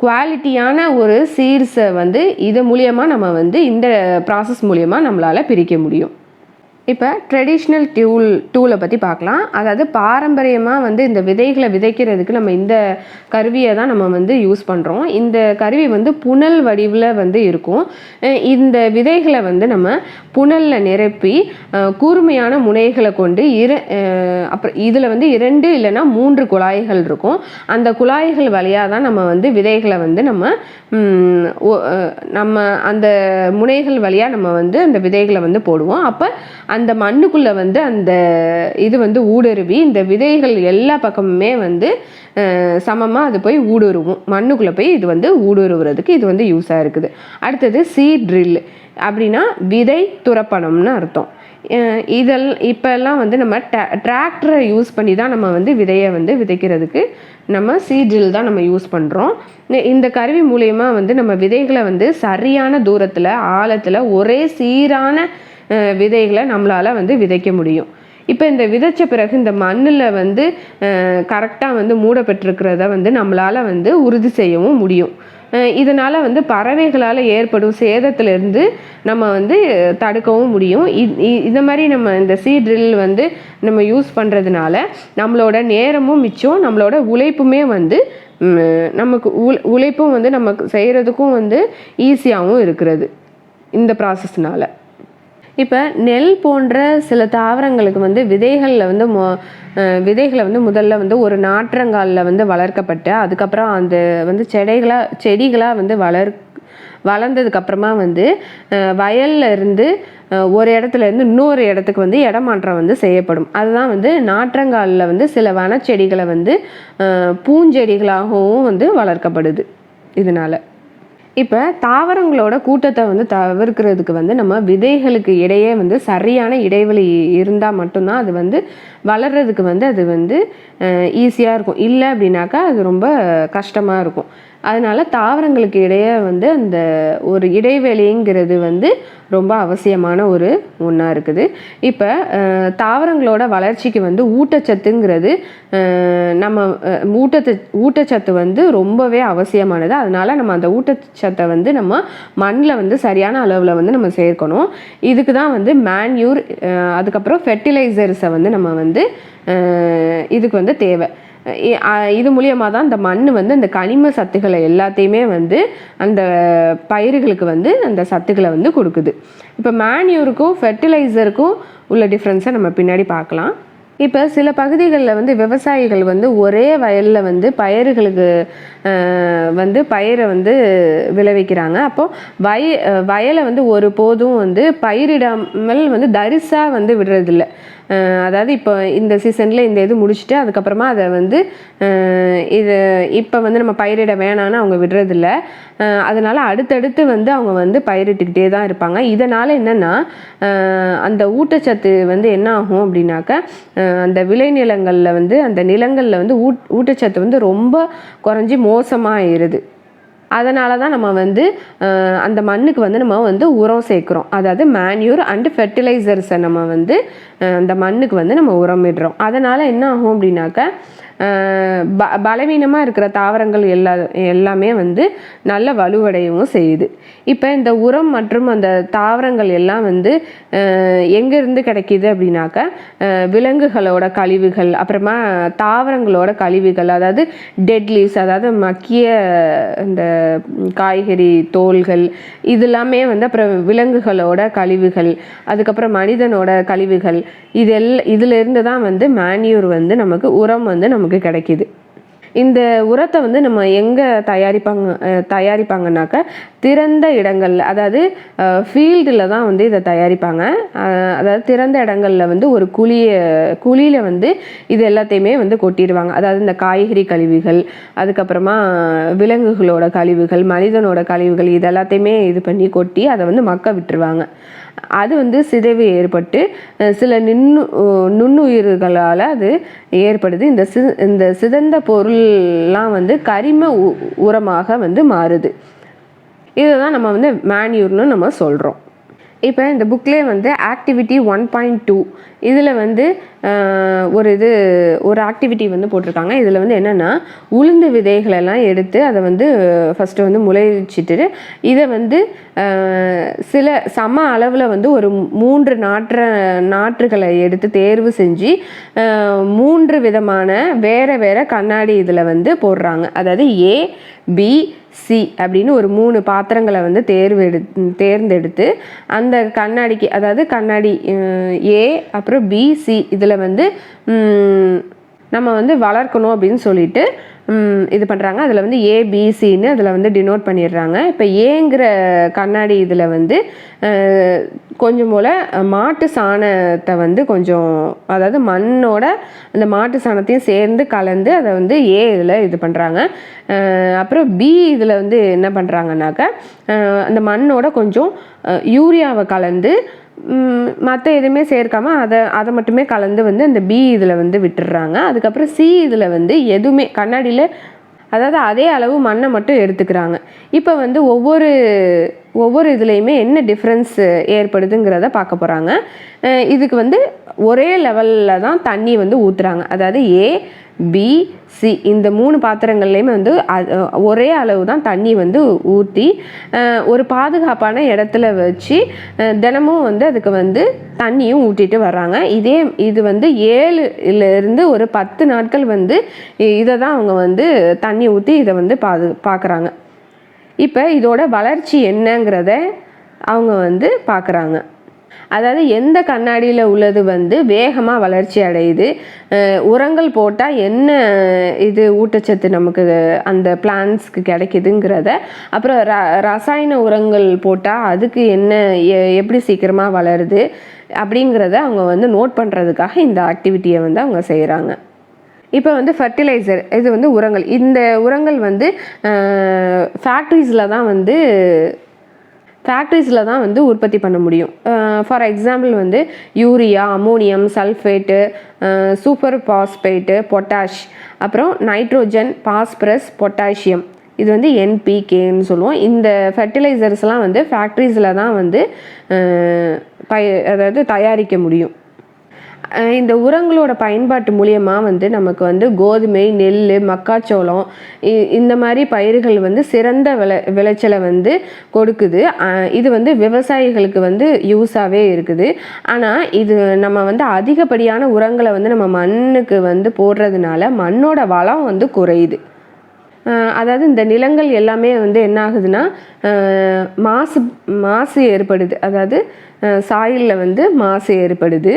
குவாலிட்டியான ஒரு சீட்ஸை வந்து இது மூலியமாக நம்ம வந்து இந்த ப்ராசஸ் மூலியமாக நம்மளால் பிரிக்க முடியும். இப்போ ட்ரெடிஷ்னல் டூலை பற்றி பார்க்கலாம். அதாவது பாரம்பரியமாக வந்து இந்த விதைகளை விதைக்கிறதுக்கு நம்ம இந்த கருவியை தான் நம்ம வந்து யூஸ் பண்ணுறோம். இந்த கருவி வந்து புனல் வடிவில் வந்து இருக்கும். இந்த விதைகளை வந்து நம்ம புனலில் நிரப்பி கூர்மையான முனைகளை கொண்டு அப்புறம் இதில் வந்து 2 இல்லைன்னா 3 குழாய்கள் இருக்கும். அந்த குழாய்கள் வழியாக தான் நம்ம வந்து விதைகளை வந்து நம்ம அந்த முனைகள் வழியாக நம்ம வந்து அந்த விதைகளை வந்து போடுவோம். அப்போ அந்த மண்ணுக்குள்ளே வந்து அந்த இது வந்து ஊடுருவி இந்த விதைகள் எல்லா பக்கமுமே வந்து சமமாக அது போய் ஊடுருவும், மண்ணுக்குள்ளே போய் இது வந்து ஊடுருவுறதுக்கு இது வந்து யூஸாக இருக்குது. அடுத்தது சீட் ட்ரில் அப்படின்னா விதை துரப்பணம்னு அர்த்தம். இப்போல்லாம் வந்து நம்ம டிராக்டரை யூஸ் பண்ணி தான் நம்ம வந்து விதையை வந்து விதைக்கிறதுக்கு நம்ம சீட்ரில் தான் நம்ம யூஸ் பண்ணுறோம். இந்த கருவி மூலயமா வந்து நம்ம விதைகளை வந்து சரியான தூரத்தில் ஆழத்தில் ஒரே சீரான விதைகளை நம்மளால் வந்து விதைக்க முடியும். இப்போ இந்த விதைச்ச பிறகு இந்த மண்ணில் வந்து கரெக்டாக வந்து மூடப்பட்டிருக்கிறத வந்து நம்மளால் வந்து உறுதி செய்யவும் முடியும். இதனால் வந்து பறவைகளால் ஏற்படும் சேதத்திலிருந்து நம்ம வந்து தடுக்கவும் முடியும். இந்த மாதிரி நம்ம இந்த சீட்ரில் வந்து நம்ம யூஸ் பண்ணுறதுனால நம்மளோட நேரமும் மிச்சம், நம்மளோட உழைப்புமே வந்து நமக்கு உழைப்பும் வந்து நமக்கு செய்கிறதுக்கும் வந்து ஈஸியாகவும் இருக்கிறது இந்த ப்ராசஸ்னால். இப்போ நெல் போன்ற சில தாவரங்களுக்கு வந்து விதைகளை வந்து முதல்ல வந்து ஒரு நாற்றங்காலில் வந்து வளர்க்கப்பட்டு அதுக்கப்புறம் அந்த வந்து செடிகளாக வந்து வளர்ந்ததுக்கப்புறமா வந்து வயலில் இருந்து ஒரு இடத்துல இருந்து இன்னொரு இடத்துக்கு வந்து இடமாற்றம் வந்து செய்யப்படும். அதுதான் வந்து நாற்றங்காலில் வந்து சில வனச்செடிகளை வந்து பூஞ்செடிகளாகவும் வந்து வளர்க்கப்படுது. இதனால் இப்போ தாவரங்களோட கூட்டத்தை வந்து தவிர்க்கிறதுக்கு வந்து நம்ம விதைகளுக்கு இடையே வந்து சரியான இடைவெளி இருந்தால் மட்டும்தான் அது வந்து வளர்கிறதுக்கு வந்து அது வந்து ஈஸியாக இருக்கும். இல்லை அப்படின்னாக்கா அது ரொம்ப கஷ்டமாக இருக்கும். அதனால தாவரங்களுக்கு இடையே வந்து அந்த ஒரு இடைவெளிங்கிறது வந்து ரொம்ப அவசியமான ஒரு ஒன்றா இருக்குது. இப்போ தாவரங்களோட வளர்ச்சிக்கு வந்து ஊட்டச்சத்துங்கிறது நம்ம ஊட்டச்சத்து வந்து ரொம்பவே அவசியமானது. அதனால நம்ம அந்த ஊட்டச்சத்தை வந்து நம்ம மண்ணில் வந்து சரியான அளவில் வந்து நம்ம சேர்க்கணும். இதுக்கு தான் வந்து மேன்யூர் அதுக்கப்புறம் ஃபெர்டிலைசர்ஸை வந்து நம்ம வந்து இதுக்கு வந்து தேவை. இது மூலியமாக தான் இந்த மண் வந்து அந்த கனிம சத்துக்களை எல்லாத்தையுமே வந்து அந்த பயிர்களுக்கு வந்து அந்த சத்துக்களை வந்து கொடுக்குது. இப்போ மேன்யூருக்கும் ஃபெர்டிலைசருக்கும் உள்ள டிஃப்ரென்ஸை நம்ம பின்னாடி பார்க்கலாம். இப்போ சில பகுதிகளில் வந்து விவசாயிகள் வந்து ஒரே வயலில் வந்து பயிர்களுக்கு வந்து பயிரை வந்து விளைவிக்கிறாங்க. அப்போது வயலை வந்து ஒரு போதும் வந்து பயிரிடாமல் வந்து தரிசாக வந்து விடுறதில்ல. அதாவது இப்போ இந்த சீசனில் இந்த இது முடிச்சுட்டு அதுக்கப்புறமா அதை வந்து இப்போ வந்து நம்ம பயிரிட வேணான்னு அவங்க விடுறதில்ல. அதனால் அடுத்தடுத்து வந்து அவங்க வந்து பயிரிட்டுக்கிட்டே தான் இருப்பாங்க. இதனால் என்னென்னா அந்த ஊட்டச்சத்து வந்து என்ன ஆகும் அப்படின்னாக்கா அந்த விளைநிலங்களில் வந்து அந்த நிலங்களில் வந்து ஊட்டச்சத்து வந்து ரொம்ப குறைஞ்சி மோசமாகிடுது. அதனால தான் நம்ம வந்து அந்த மண்ணுக்கு வந்து நம்ம வந்து உரம் சேர்க்குறோம். அதாவது மேன்யூர் அண்டு ஃபெர்டிலைசர்ஸை நம்ம வந்து அந்த மண்ணுக்கு வந்து நம்ம உரமிடுறோம். அதனால் என்ன ஆகும் அப்படின்னாக்கா பலவீனமாக இருக்கிற தாவரங்கள் எல்லாமே வந்து நல்ல வலுவடையவும் செய்யுது. இப்போ இந்த உரம் மற்றும் அந்த தாவரங்கள் எல்லாம் வந்து எங்கேருந்து கிடைக்கிது அப்படின்னாக்கா விலங்குகளோட கழிவுகள், அப்புறமா தாவரங்களோட கழிவுகள், அதாவது டெட் லீவ்ஸ், அதாவது மக்கிய இந்த காய்கறி தோல்கள், இது எல்லாமே வந்து அப்புறம் விலங்குகளோட கழிவுகள், அதுக்கப்புறம் மனிதனோட கழிவுகள், இதிலிருந்து தான் வந்து மேன்யூர் வந்து நமக்கு உரம் வந்து நமக்கு கிடைக்கிது. இந்த உரத்தை வந்து நம்ம எங்கே தயாரிப்பாங்கனாக்கா திறந்த இடங்களில், அதாவது ஃபீல்டில் தான் வந்து இதை தயாரிப்பாங்க. அதாவது திறந்த இடங்களில் வந்து ஒரு குழியில் வந்து இது எல்லாத்தையுமே வந்து கொட்டிடுவாங்க. அதாவது இந்த காய்கறி கழிவுகள், அதுக்கப்புறமா விலங்குகளோட கழிவுகள், மனிதனோட கழிவுகள், இது எல்லாத்தையுமே இது பண்ணி கொட்டி அதை வந்து மக்க விட்டுருவாங்க. அது வந்து சிதைவு ஏற்பட்டு சில நுண்ணுயிர்களால் அது ஏற்படுது. இந்த சிதைந்த பொருள்லாம் வந்து கரிம உரமாக வந்து மாறுது. இதை தான் நம்ம வந்து மேன்யூர்னு நம்ம சொல்கிறோம். இப்போ இந்த புக்லேயே வந்து ஆக்டிவிட்டி 1.2 இதில் வந்து ஒரு ஆக்டிவிட்டி வந்து போட்டிருக்காங்க. இதில் வந்து என்னென்னா உளுந்து விதைகளெல்லாம் எடுத்து அதை வந்து ஃபஸ்ட்டு வந்து முளைச்சிட்டு இதை வந்து சில சம அளவில் வந்து ஒரு 3 நாற்றுகளை எடுத்து தேர்வு செஞ்சு 3 விதமான வேறு கண்ணாடி இதில் வந்து போடுறாங்க. அதாவது ABC அப்படின்னு ஒரு 3 பாத்திரங்களை வந்து தேர்ந்தெடுத்து அந்த கண்ணாடிக்கு, அதாவது கண்ணாடி A அப்புறம் BC இதில் வந்து நம்ம வந்து வளர்க்கணும் அப்படின்னு சொல்லிட்டு இது பண்ணுறாங்க. அதில் வந்து ABCன்னு அதில் வந்து டினோட் பண்ணிடுறாங்க. இப்போ ஏங்கிற கண்ணாடி இதில் வந்து கொஞ்சம் போல் மாட்டு சாணத்தை வந்து கொஞ்சம், அதாவது மண்ணோட அந்த மாட்டு சாணத்தையும் சேர்ந்து கலந்து அதை வந்து இதில் இது பண்ணுறாங்க. அப்புறம் இதில் வந்து என்ன பண்ணுறாங்கனாக்கா அந்த மண்ணோட கொஞ்சம் யூரியாவை கலந்து மற்ற எதுவுமே சேர்க்காம அதை மட்டுமே கலந்து வந்து அந்த இதில் வந்து விட்டுடுறாங்க. அதுக்கப்புறம் இதில் வந்து எதுவுமே கண்ணாடியில், அதாவது அதே அளவு மண்ணை மட்டும் எடுத்துக்கிறாங்க. இப்போ வந்து ஒவ்வொரு இதுலேயுமே என்ன டிஃப்ரென்ஸ் ஏற்படுதுங்கிறத பார்க்க போகிறாங்க. இதுக்கு வந்து ஒரே லெவலில் தான் தண்ணி வந்து ஊற்றுறாங்க. அதாவது ABC இந்த 3 பாத்திரங்கள்லேயுமே வந்து ஒரே அளவு தான் தண்ணி வந்து ஊற்றி ஒரு பாதுகாப்பான இடத்துல வச்சு தினமும் வந்து அதுக்கு வந்து தண்ணியும் ஊற்றிட்டு வர்றாங்க. இது வந்து 7லேருந்து ஒரு 10 நாட்கள் வந்து இதை தான் அவங்க வந்து தண்ணி ஊற்றி இதை வந்து பார்க்குறாங்க. இப்போ இதோட வளர்ச்சி என்னங்கிறத அவங்க வந்து பார்க்குறாங்க. அதாவது எந்த கண்ணாடியில் உள்ளது வந்து வேகமாக வளர்ச்சி அடையுது, உரங்கள் போட்டால் என்ன இது ஊட்டச்சத்து நமக்கு அந்த பிளான்ட்ஸ்க்கு கிடைக்குதுங்கிறத, அப்புறம் ரசாயன உரங்கள் போட்டால் அதுக்கு என்ன எப்படி சீக்கிரமாக வளருது அப்படிங்கிறத அவங்க வந்து நோட் பண்ணுறதுக்காக இந்த ஆக்டிவிட்டியை வந்து அவங்க செய்கிறாங்க. இப்போ வந்து ஃபர்டிலைசர், இது வந்து உரங்கள். இந்த உரங்கள் வந்து ஃபேக்ட்ரிஸில் தான் வந்து உற்பத்தி பண்ண முடியும். ஃபார் எக்ஸாம்பிள் வந்து urea, ammonium sulphate, super phosphate, potash, அப்புறம் நைட்ரோஜன், பாஸ்பரஸ், பொட்டாசியம், இது வந்து NPKன்னு சொல்லுவோம். இந்த ஃபர்டிலைசர்ஸ்லாம் வந்து ஃபேக்ட்ரிஸில் தான் வந்து அதாவது தயாரிக்க முடியும். இந்த உரங்களோட பயன்பாட்டு மூலியமாக வந்து நமக்கு வந்து கோதுமை, நெல், மக்காச்சோளம் இந்த மாதிரி பயிர்கள் வந்து சிறந்த விளைச்சலை வந்து கொடுக்குது. இது வந்து விவசாயிகளுக்கு வந்து யூஸாகவே இருக்குது. ஆனால் இது நம்ம வந்து அதிகப்படியான உரங்களை வந்து நம்ம மண்ணுக்கு வந்து போடுறதுனால மண்ணோட வளம் வந்து குறையுது. அதாவது இந்த நிலங்கள் எல்லாமே வந்து என்ன ஆகுதுன்னா மாசு ஏற்படுது. அதாவது சாயிலில் வந்து மாசு ஏற்படுது.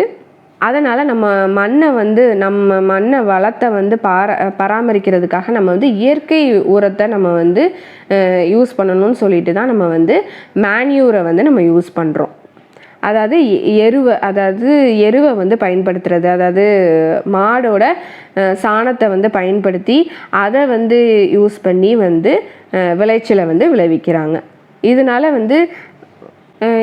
அதனால் நம்ம மண்ணை வளத்தை வந்து பராமரிக்கிறதுக்காக நம்ம வந்து இயற்கை உரத்தை நம்ம வந்து யூஸ் பண்ணணும்னு சொல்லிட்டு தான் நம்ம வந்து மேன்யூரை வந்து நம்ம யூஸ் பண்ணுறோம். அதாவது எருவை வந்து பயன்படுத்துறது, அதாவது மாடோட சாணத்தை வந்து பயன்படுத்தி அதை வந்து யூஸ் பண்ணி வந்து விளைச்சலை வந்து விளைவிக்கிறாங்க. இதனால வந்து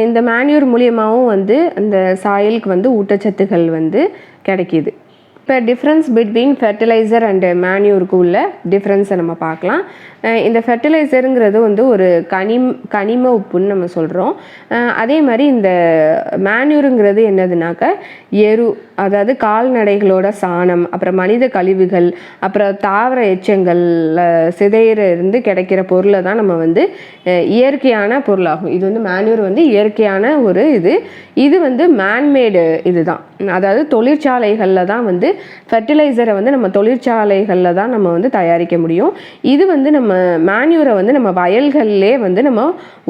இந்த மேன்யூர் மூலியமாகவும் வந்து அந்த சாயிலுக்கு வந்து ஊட்டச்சத்துக்கள் வந்து கிடைக்கிது. இப்போ டிஃப்ரென்ஸ் பிட்வீன் ஃபெர்டிலைசர் அண்டு மேன்யூருக்கு உள்ள டிஃப்ரென்ஸை நம்ம பார்க்கலாம். இந்த ஃபெர்டிலைசருங்கிறது வந்து ஒரு கனிம உப்புன்னு நம்ம சொல்கிறோம். அதே மாதிரி இந்த மேன்யூருங்கிறது என்னதுனாக்க அதாவது கால்நடைகளோட சாணம், அப்புறம் மனித கழிவுகள், அப்புறம் தாவர எச்சங்களில் சிதையிலிருந்து கிடைக்கிற பொருளை தான் நம்ம வந்து இயற்கையான பொருளாகும். இது வந்து மேன்யூர் வந்து இயற்கையான ஒரு இது வந்து மேன்மேடு இதுதான். அதாவது தொழிற்சாலைகளில் தான் வந்து ஃபெர்டிலைசரை வந்து நம்ம தொழிற்சாலைகளில் தான் நம்ம வந்து தயாரிக்க முடியும். இது வந்து நம்ம மேன்யூரை வந்து நம்ம வயல்களிலே வந்து நம்ம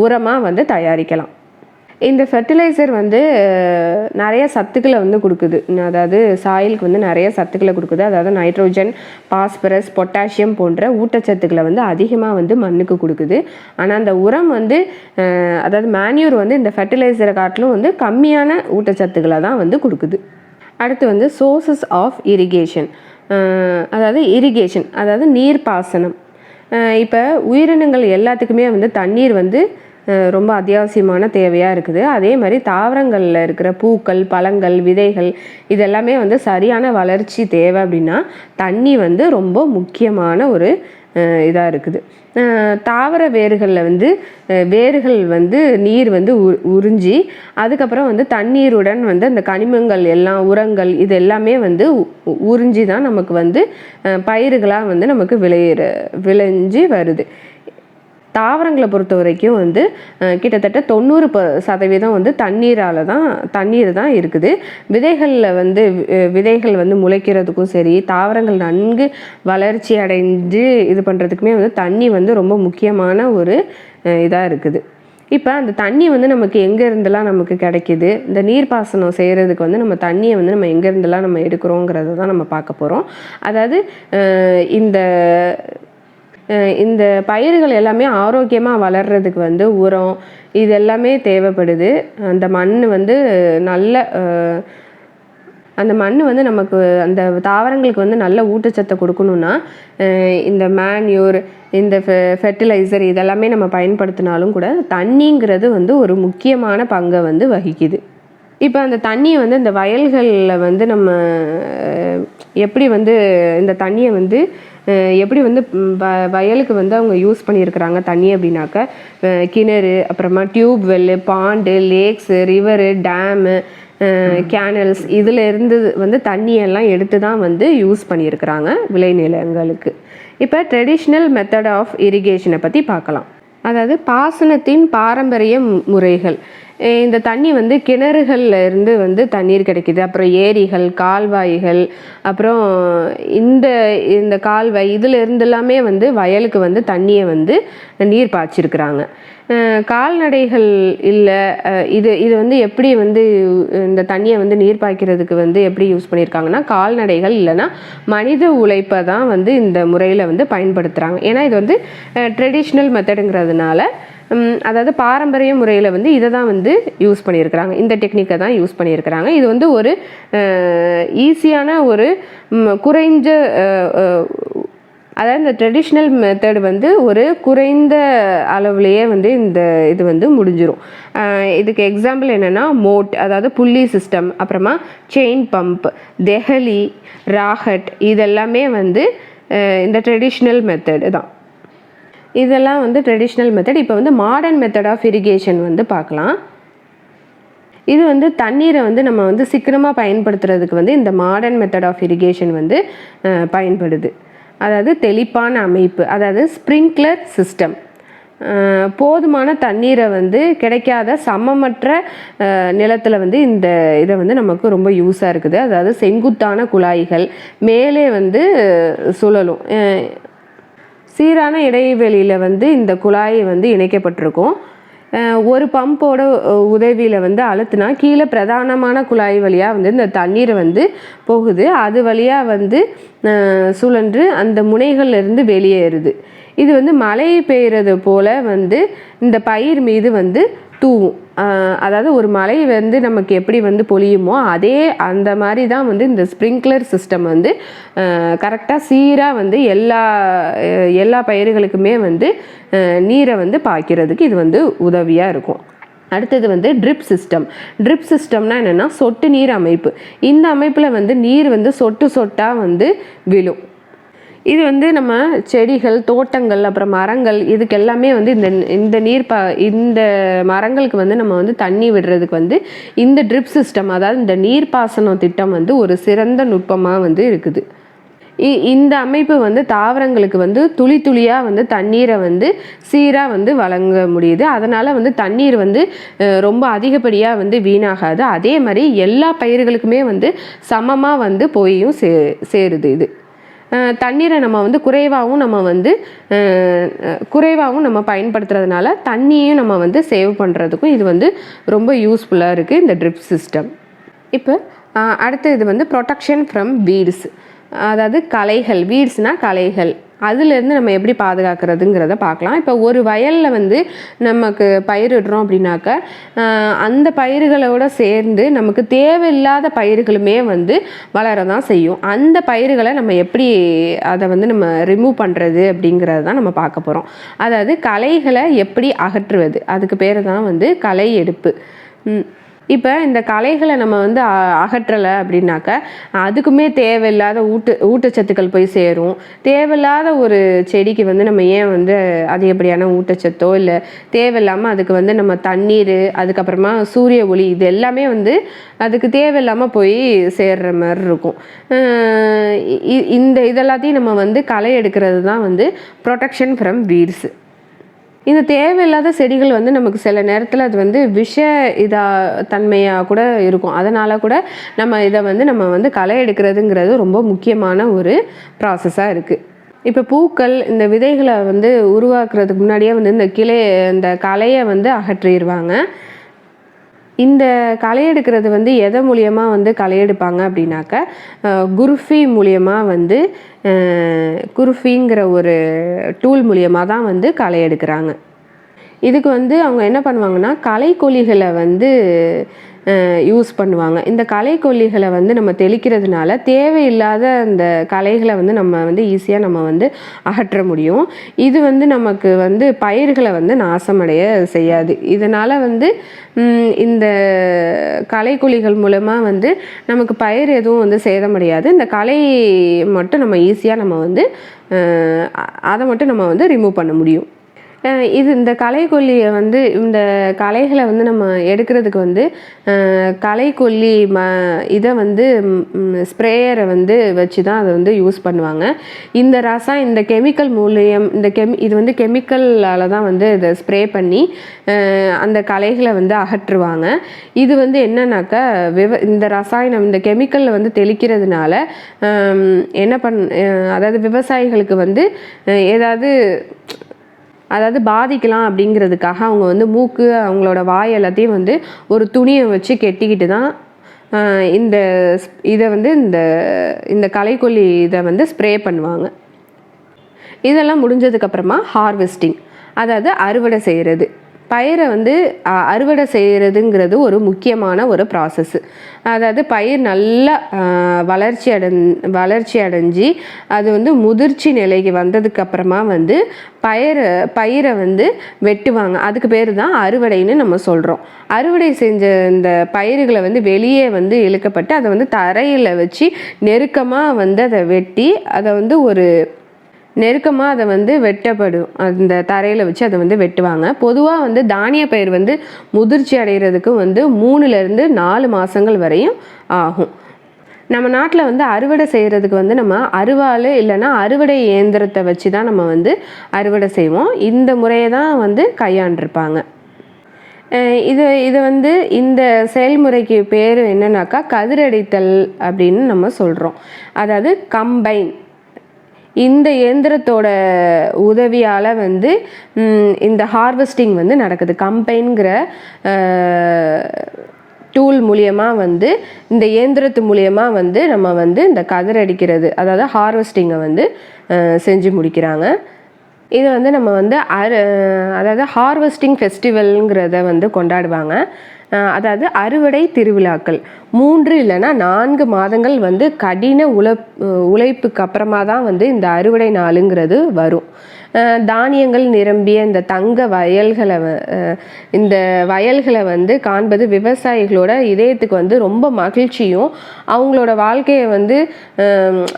உரமாக வந்து தயாரிக்கலாம். இந்த ஃபெர்டிலைசர் வந்து நிறைய சத்துக்களை வந்து கொடுக்குது. அதாவது சாயிலுக்கு வந்து நிறைய சத்துக்களை கொடுக்குது. அதாவது நைட்ரோஜன், பாஸ்பரஸ், பொட்டாசியம் போன்ற ஊட்டச்சத்துக்களை வந்து அதிகமாக வந்து மண்ணுக்கு கொடுக்குது. ஆனால் அந்த உரம் வந்து அதாவது மேன்யூர் வந்து இந்த ஃபெர்டிலைசரை காட்டிலும் வந்து கம்மியான ஊட்டச்சத்துக்களை தான் வந்து கொடுக்குது. அடுத்து வந்து சோர்சஸ் ஆஃப் இரிகேஷன், அதாவது நீர்ப்பாசனம். இப்போ உயிரினங்கள் எல்லாத்துக்குமே வந்து தண்ணீர் வந்து ரொம்ப அத்தியாவசியமான தேவையாக இருக்குது. அதே மாதிரி தாவரங்களில் இருக்கிற பூக்கள், பழங்கள், விதைகள் இதெல்லாமே வந்து சரியான வளர்ச்சி தேவை அப்படின்னா தண்ணி வந்து ரொம்ப முக்கியமான ஒரு இதாக இருக்குது. தாவர வேர்கள் வந்து நீர் வந்து உறிஞ்சி அதுக்கப்புறம் வந்து தண்ணீருடன் வந்து அந்த கனிமங்கள் எல்லாம், உரங்கள் இது எல்லாமே வந்து உறிஞ்சி தான் நமக்கு வந்து பயிர்களாக வந்து நமக்கு விளைஞ்சி வருது. தாவரங்களை பொறுத்த வரைக்கும் வந்து கிட்டத்தட்ட 90% வந்து தண்ணீர் தான் இருக்குது. விதைகள் வந்து முளைக்கிறதுக்கும் சரி, தாவரங்கள் நன்கு வளர்ச்சி அடைஞ்சு இது பண்ணுறதுக்குமே வந்து தண்ணி வந்து ரொம்ப முக்கியமான ஒரு இதாக இருக்குது. இப்போ அந்த தண்ணி வந்து நமக்கு எங்கேருந்தெல்லாம் நமக்கு கிடைக்கிது, இந்த நீர்ப்பாசனம் செய்கிறதுக்கு வந்து நம்ம தண்ணியை வந்து நம்ம எங்கேருந்தெல்லாம் நம்ம எடுக்கிறோங்கிறத தான் நம்ம பார்க்க போகிறோம். அதாவது இந்த இந்த பயிர்கள் எல்லாமே ஆரோக்கியமாக வளர்கிறதுக்கு வந்து உரம் இது எல்லாமே தேவைப்படுது. அந்த மண் வந்து நல்ல அந்த மண் வந்து நமக்கு அந்த தாவரங்களுக்கு வந்து நல்ல ஊட்டச்சத்தை கொடுக்கணுன்னா இந்த மேன்யூர் இந்த ஃபெர்டிலைசர் இதெல்லாமே நம்ம பயன்படுத்தினாலும் கூட தண்ணிங்கிறது வந்து ஒரு முக்கியமான பங்கை வந்து வகிக்குது. இப்போ அந்த தண்ணியை வந்து இந்த வயல்களில் வந்து நம்ம எப்படி வந்து இந்த தண்ணியை வந்து எப்படி வந்து வயலுக்கு வந்து அவங்க யூஸ் பண்ணியிருக்கிறாங்க தண்ணி அப்படின்னாக்க கிணறு, அப்புறமா tubewell, pond, lakes, river, dam, canals இதில் இருந்து வந்து தண்ணியெல்லாம் எடுத்து தான் வந்து யூஸ் பண்ணியிருக்கிறாங்க விளைநிலங்களுக்கு. இப்போ ட்ரெடிஷ்னல் மெத்தட் ஆஃப் இரிகேஷனை பற்றி பார்க்கலாம். அதாவது பாசனத்தின் பாரம்பரிய முறைகள். இந்த தண்ணி வந்து கிணறுகளில் இருந்து வந்து தண்ணீர் கிடைக்கிது, அப்புறம் ஏரிகள், கால்வாய்கள், அப்புறம் இந்த இந்த கால்வாய் இதில் இருந்து எல்லாமே வந்து வயலுக்கு வந்து தண்ணியை வந்து நீர் பாய்ச்சிருக்கிறாங்க. கால்நடைகள் இல்லை இது வந்து எப்படி வந்து இந்த தண்ணியை வந்து நீர் பாய்க்கிறதுக்கு வந்து எப்படி யூஸ் பண்ணியிருக்காங்கன்னா கால்நடைகள் இல்லைன்னா மனித உழைப்பை தான் வந்து இந்த முறையில் வந்து பயன்படுத்துகிறாங்க. ஏன்னா இது வந்து ட்ரெடிஷ்னல் மெத்தடுங்கிறதுனால, அதாவது பாரம்பரிய முறையில் வந்து இதை தான் வந்து யூஸ் பண்ணியிருக்கிறாங்க, இந்த டெக்னிக்கை தான் யூஸ் பண்ணியிருக்கிறாங்க. இது வந்து ஒரு ஈஸியான ஒரு குறைஞ்ச அதாவது இந்த ட்ரெடிஷ்னல் மெத்தட் வந்து ஒரு குறைந்த அளவுலேயே வந்து இந்த இது வந்து முடிஞ்சிடும். இதுக்கு எக்ஸாம்பிள் என்னென்னா மோட், அதாவது புள்ளி சிஸ்டம், அப்புறமா செயின் பம்ப், தெஹலி, ராஹட் இதெல்லாமே வந்து இந்த ட்ரெடிஷ்னல் மெத்தடு தான். இதெல்லாம் வந்து ட்ரெடிஷ்னல் மெத்தட். இப்போ வந்து மாடர்ன் மெத்தட் ஆஃப் இரிகேஷன் வந்து பார்க்கலாம். இது வந்து தண்ணீரை வந்து நம்ம வந்து சிக்கனமாக பயன்படுத்துறதுக்கு வந்து இந்த மாடர்ன் மெத்தட் ஆஃப் இரிகேஷன் வந்து பயன்படுது. அதாவது தெளிப்பான அமைப்பு, அதாவது ஸ்ப்ரிங்க்லர் சிஸ்டம். போதுமான தண்ணீரை வந்து கிடைக்காத சமமற்ற நிலத்தில் வந்து இந்த இதை வந்து நமக்கு ரொம்ப யூஸாக இருக்குது. அதாவது செங்குத்தான குழாய்கள் மேலே வந்து சுழலும், சீரான இடைவெளியில் வந்து இந்த குழாய் வந்து இணைக்கப்பட்டிருக்கும். ஒரு பம்போட உதவியில் வந்து அழுத்தினா கீழே பிரதானமான குழாய் வழியாக வந்து இந்த தண்ணீரை வந்து போகுது, அது வழியாக வந்து சுழன்று அந்த முனைகள்லேருந்து வெளியேறுது. இது வந்து மழை பெய்கிறது போல் வந்து இந்த பயிர் மீது வந்து தூவும். அதாவது ஒரு மழை வந்து நமக்கு எப்படி வந்து பொழியுமோ அதே அந்த மாதிரி தான் வந்து இந்த ஸ்ப்ரிங்க்லர் சிஸ்டம் வந்து கரெக்டாக சீராக வந்து எல்லா பயிர்களுக்குமே வந்து நீரை வந்து பாய்க்கிறதுக்கு இது வந்து உதவியாக இருக்கும். அடுத்தது வந்து ட்ரிப் சிஸ்டம். ட்ரிப் சிஸ்டம்னா என்னென்னா சொட்டு நீர் அமைப்பு. இந்த அமைப்பில் வந்து நீர் வந்து சொட்டு சொட்டாக வந்து விழும். இது வந்து நம்ம செடிகள், தோட்டங்கள், அப்புறம் மரங்கள் இதுக்கு எல்லாமே வந்து இந்த மரங்களுக்கு வந்து நம்ம வந்து தண்ணி விடுறதுக்கு வந்து இந்த ட்ரிப் சிஸ்டம், அதாவது இந்த நீர்ப்பாசனம் திட்டம் வந்து ஒரு சிறந்த நுட்பமாக வந்து இருக்குது. இந்த அமைப்பு வந்து தாவரங்களுக்கு வந்து துளி துளியாக வந்து தண்ணீரை வந்து சீராக வந்து வழங்க முடியுது. அதனால் வந்து தண்ணீர் வந்து ரொம்ப அதிகப்படியாக வந்து வீணாகாது. அதே மாதிரி எல்லா பயிர்களுக்குமே வந்து சமமாக வந்து போயும் சேருது. இது தண்ணீரை நம்ம வந்து குறைவாகவும் நம்ம பயன்படுத்துறதுனால தண்ணியும் நம்ம வந்து சேவ் பண்ணுறதுக்கும் இது வந்து ரொம்ப யூஸ்ஃபுல்லாக இருக்குது இந்த ட்ரிப் சிஸ்டம். இப்போ அடுத்து இது வந்து ப்ரொடெக்ஷன் ஃப்ரம் வீட்ஸ், அதாவது களைகள். வீட்ஸ்னால் களைகள், அதுலேருந்து நம்ம எப்படி பாதுகாக்கிறதுங்கிறத பார்க்கலாம். இப்போ ஒரு வயலில் வந்து நமக்கு பயிரிடுறோம் அப்படின்னாக்க அந்த பயிர்களோடு சேர்ந்து நமக்கு தேவையில்லாத பயிர்களுமே வந்து வளர தான் செய்யும். அந்த பயிர்களை நம்ம எப்படி அதை வந்து நம்ம ரிமூவ் பண்ணுறது அப்படிங்கிறது தான் நம்ம பார்க்க போகிறோம். அதாவது களைகளை எப்படி அகற்றுவது, அதுக்கு பேர் தான் வந்து களை எடுப்பு. இப்போ இந்த களைகளை நம்ம வந்து அகற்றலை அப்படின்னாக்க அதுக்குமே தேவையில்லாத ஊட்டச்சத்துக்கள் போய் சேரும். தேவையில்லாத ஒரு செடிக்கு வந்து நம்ம ஏன் வந்து அதிகப்படியான ஊட்டச்சத்தோ இல்லை தேவையில்லாமல் அதுக்கு வந்து நம்ம தண்ணீர், அதுக்கப்புறமா சூரிய ஒளி இது எல்லாமே வந்து அதுக்கு தேவையில்லாமல் போய் சேர்ற மாதிரி இருக்கும். இதெல்லாத்தையும் நம்ம வந்து களை எடுக்கிறது தான் வந்து ப்ரொடெக்ஷன் ஃப்ரம் வீட்ஸ். இந்த தேவையில்லாத செடிகள் வந்து நமக்கு சில நேரத்தில் அது வந்து தன்மையாக கூட இருக்கும். அதனால் கூட நம்ம வந்து களை எடுக்கிறதுங்கிறது ரொம்ப முக்கியமான ஒரு ப்ராசஸாக இருக்குது. இப்போ பூக்கள், இந்த விதைகளை வந்து உருவாக்குறதுக்கு முன்னாடியே வந்து இந்த களையை வந்து அகற்றிடுவாங்க. இந்த களை எடுக்கிறது வந்து எதை மூலியமாக வந்து களை எடுப்பாங்க அப்படின்னாக்கா குருஃபி மூலியமாக வந்து குருஃபிங்கிற ஒரு டூல் மூலியமாக தான் வந்து களை எடுக்கிறாங்க. இதுக்கு வந்து அவங்க என்ன பண்ணுவாங்கன்னா களைக்கொல்லிகளை வந்து யூஸ் பண்ணுவாங்க. இந்த களைக்கொல்லிகளை வந்து நம்ம தெளிக்கிறதுனால தேவையில்லாத அந்த களைகளை வந்து நம்ம வந்து ஈஸியாக நம்ம வந்து அகற்ற முடியும். இது வந்து நமக்கு வந்து பயிர்களை வந்து நாசமடைய செய்யாது. இதனால் வந்து இந்த களைக்கொல்லிகள் மூலமாக வந்து நமக்கு பயிர் எதுவும் வந்து சேதமடையாது. இந்த களை மட்டும் நம்ம ஈஸியாக நம்ம வந்து அதை மட்டும் நம்ம வந்து ரிமூவ் பண்ண முடியும். இந்த களைக்கொல்லியை வந்து இந்த களைகளை வந்து நம்ம எடுக்கிறதுக்கு வந்து களைக்கொல்லி இதை வந்து ஸ்ப்ரேயரை வந்து வச்சு தான் அதை வந்து யூஸ் பண்ணுவாங்க. இந்த இந்த கெமிக்கல் மூலியம் இது வந்து கெமிக்கலால் தான் வந்து இதை ஸ்ப்ரே பண்ணி அந்த களைகளை வந்து அகற்றுவாங்க. இது வந்து என்னன்னாக்கா இந்த ரசாயனம் இந்த கெமிக்கலில் வந்து தெளிக்கிறதுனால அதாவது விவசாயிகளுக்கு வந்து அதாவது பாதிக்கலாம் அப்படிங்கிறதுக்காக அவங்க வந்து மூக்கு அவங்களோட வாய் எல்லாத்தையும் வந்து ஒரு துணியை வச்சு கெட்டிக்கிட்டு தான் இதை வந்து இந்த களைக்கொல்லி இதை வந்து ஸ்ப்ரே பண்ணுவாங்க. இதெல்லாம் முடிஞ்சதுக்கப்புறமா ஹார்வெஸ்டிங், அதாவது அறுவடை செய்கிறது. பயிரை வந்து அறுவடை செய்கிறதுங்கிறது ஒரு முக்கியமான ஒரு ப்ராசஸ்ஸு. அதாவது பயிர் நல்லா வளர்ச்சி அடைஞ்சு அது வந்து முதிர்ச்சி நிலைக்கு வந்ததுக்கப்புறமா வந்து பயிரை வந்து வெட்டுவாங்க. அதுக்கு பேர் தான் அறுவடைன்னு நம்ம சொல்கிறோம். அறுவடை செஞ்ச இந்த பயிர்களை வந்து வெளியே வந்து இழுக்கப்பட்டு அதை வந்து தரையில் வச்சு நெருக்கமாக வந்து அதை வெட்டி அதை வந்து நெருக்கமாக அதை வந்து வெட்டப்படும். அந்த தரையில் வச்சு அதை வந்து வெட்டுவாங்க. பொதுவாக வந்து தானிய பயிர் வந்து முதிர்ச்சி அடைகிறதுக்கு வந்து 3-4 மாதங்கள் வரையும் ஆகும். நம்ம நாட்டில் வந்து அறுவடை செய்கிறதுக்கு வந்து நம்ம அருவாள் இல்லைன்னா அறுவடை இயந்திரத்தை வச்சு தான் நம்ம வந்து அறுவடை செய்வோம். இந்த முறையை தான் வந்து கையாண்டிருப்பாங்க. இது வந்து இந்த செயல்முறைக்கு பேர் என்னன்னாக்கா கதிரடித்தல் அப்படின்னு நம்ம சொல்கிறோம். அதாவது கம்பைன். இந்த இயந்திரத்தோட உதவியால் வந்து இந்த ஹார்வெஸ்டிங் வந்து நடக்குது. கம்பைன்கிற டூல் மூலியமாக வந்து இந்த இயந்திரத்து மூலியமாக வந்து நம்ம வந்து இந்த கதிரடிக்கிறது அதாவது ஹார்வெஸ்டிங்கை வந்து செஞ்சு முடிக்கிறாங்க. இது வந்து நம்ம வந்து அதாவது ஹார்வெஸ்டிங் ஃபெஸ்டிவலுங்கிறத வந்து கொண்டாடுவாங்க. அதாவது அறுவடை திருவிழாக்கள் 3 இல்லைன்னா 4 மாதங்கள் வந்து கடின உழைப்புக்கு அப்புறமா தான் வந்து இந்த அறுவடை நாளுங்கிறது வரும். தானியங்கள் நிரம்பிய இந்த வயல்களை வந்து காண்பது விவசாயிகளோட இதயத்துக்கு வந்து ரொம்ப மகிழ்ச்சியும் அவங்களோட வாழ்க்கையை வந்து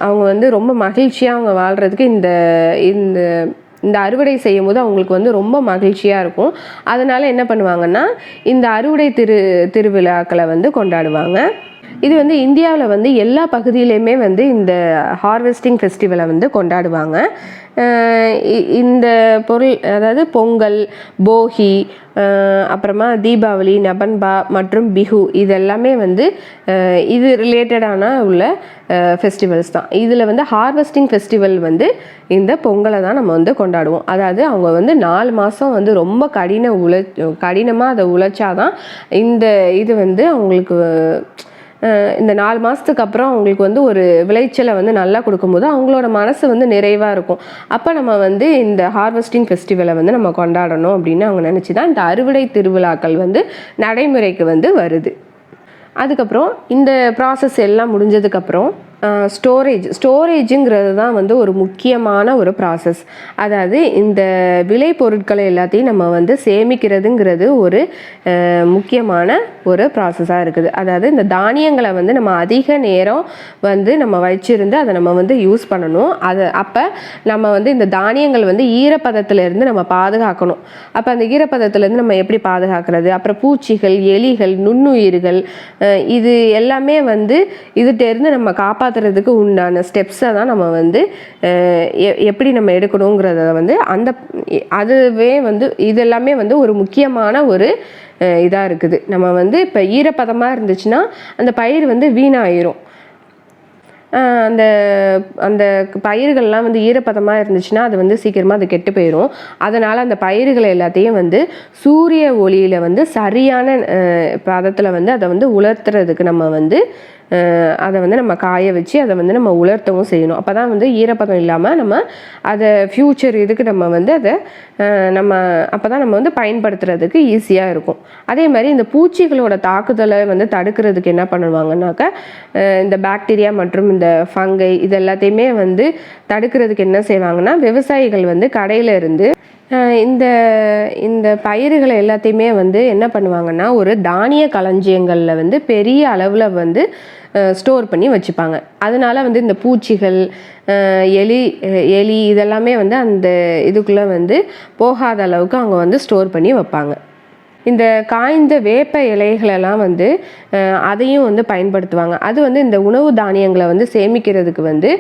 அவங்க வந்து ரொம்ப மகிழ்ச்சியாக அவங்க வாழ்கிறதுக்கு இந்த அறுவடை செய்யும் போது அவங்களுக்கு வந்து ரொம்ப மகிழ்ச்சியாக இருக்கும். அதனால் என்ன பண்ணுவாங்கன்னா இந்த அறுவடை திருவிழாக்களை வந்து கொண்டாடுவாங்க. இது வந்து இந்தியாவில் வந்து எல்லா பகுதியிலையுமே வந்து இந்த ஹார்வெஸ்டிங் ஃபெஸ்டிவலை வந்து கொண்டாடுவாங்க. இந்த பொருள் அதாவது பொங்கல், போகி, அப்புறமா தீபாவளி, நபன்பா மற்றும் பிஹு இதெல்லாமே வந்து இது ரிலேட்டடான உள்ள ஃபெஸ்டிவல்ஸ் தான். இதில் வந்து ஹார்வெஸ்டிங் ஃபெஸ்டிவல் வந்து இந்த பொங்கலை தான் நம்ம வந்து கொண்டாடுவோம். அதாவது அவங்க வந்து 4 மாதம் வந்து ரொம்ப கடினமாக அதை உழைச்சாதான் இது வந்து அவங்களுக்கு இந்த 4 மாதத்துக்கு அப்புறம் அவங்களுக்கு வந்து ஒரு விளைச்சலை வந்து நல்லா கொடுக்கும்போது அவங்களோட மனசு வந்து நிறைவாக இருக்கும். அப்போ நம்ம வந்து இந்த ஹார்வெஸ்டிங் ஃபெஸ்டிவலை வந்து நம்ம கொண்டாடணும் அப்படின்னு அவங்க நினச்சி தான் இந்த அறுவடை திருவிழாக்கள் வந்து நடைமுறைக்கு வந்து வருது. அதுக்கப்புறம் இந்த ப்ராசஸ் எல்லாம் முடிஞ்சதுக்கப்புறம் ஸ்டோரேஜுங்கிறது தான் வந்து ஒரு முக்கியமான ஒரு ப்ராசஸ். அதாவது இந்த விளை பொருட்களை எல்லாத்தையும் நம்ம வந்து சேமிக்கிறதுங்கிறது ஒரு முக்கியமான ஒரு ப்ராசஸாக இருக்குது. அதாவது இந்த தானியங்களை வந்து நம்ம அதிக நேரம் வந்து நம்ம வச்சிருந்து அதை நம்ம வந்து யூஸ் பண்ணணும். அப்போ நம்ம வந்து இந்த தானியங்கள் வந்து ஈரப்பதத்திலேருந்து நம்ம பாதுகாக்கணும். அப்போ அந்த ஈரப்பதத்திலேருந்து நம்ம எப்படி பாதுகாக்கிறது, அப்புறம் பூச்சிகள், எலிகள், நுண்ணுயிர்கள் இது எல்லாமே வந்து இதுகிட்டேருந்து நம்ம காப்பாற்றுறதுக்கு உண்டான ஸ்டெப்ஸை தான் நம்ம வந்து எப்படி நம்ம எடுக்கணுங்கிறத வந்து அதுவே வந்து இதெல்லாமே வந்து ஒரு முக்கியமான ஒரு இதாக இருக்குது. நம்ம வந்து இப்போ ஈரப்பதமாக இருந்துச்சுன்னா அந்த பயிர் வந்து வீணாயிரும். அந்த அந்த பயிர்கள்லாம் வந்து ஈரப்பதமாக இருந்துச்சுன்னா அது வந்து சீக்கிரமாக அது கெட்டு போயிடும். அதனால் அந்த பயிர்கள் எல்லாத்தையும் வந்து சூரிய ஒளியில் வந்து சரியான பதத்தில் வந்து அதை வந்து உலர்த்துறதுக்கு நம்ம வந்து அதை வந்து நம்ம காய வச்சு அதை வந்து நம்ம உலர்த்தவும் செய்யணும். அப்போ தான் வந்து ஈரப்பதம் இல்லாமல் நம்ம அதை ஃப்யூச்சர் இதுக்கு நம்ம வந்து அதை நம்ம அப்போ தான் நம்ம வந்து பயன்படுத்துறதுக்கு ஈஸியாக இருக்கும். அதே மாதிரி இந்த பூச்சிகளோட தாக்குதலை வந்து தடுக்கிறதுக்கு என்ன பண்ணுவாங்கன்னாக்கா இந்த பாக்டீரியா மற்றும் இந்த ஃபங்கை இது எல்லாத்தையுமே வந்து தடுக்கிறதுக்கு என்ன செய்வாங்கன்னா விவசாயிகள் வந்து கடையில் இருந்து இந்த இந்த பயிர்களை எல்லாத்தையுமே வந்து என்ன பண்ணுவாங்கன்னா ஒரு தானிய களஞ்சியங்களில் வந்து பெரிய அளவில் வந்து ஸ்டோர் பண்ணி வச்சுப்பாங்க. அதனால வந்து இந்த பூச்சிகள் எலி இதெல்லாமே வந்து அந்த இதுக்குள்ளே வந்து போகாத அளவுக்கு அவங்க வந்து ஸ்டோர் பண்ணி வைப்பாங்க. இந்த காய்ந்த வேப்ப இலைகளெல்லாம் வந்து அதையும் வந்து பயன்படுத்துவாங்க. அது வந்து இந்த உணவு தானியங்களை வந்து சேமிக்கிறதுக்கு வந்து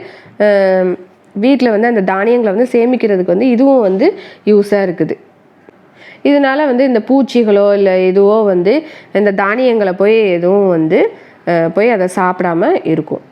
வீட்டில் வந்து அந்த தானியங்களை வந்து சேமிக்கிறதுக்கு வந்து இதுவும் வந்து யூஸாக இருக்குது. இதனால் வந்து இந்த பூச்சிகளோ இல்லை எதுவோ வந்து இந்த தானியங்களை போய் எதுவும் வந்து போய் அதை சாப்பிடாம இருக்கும்.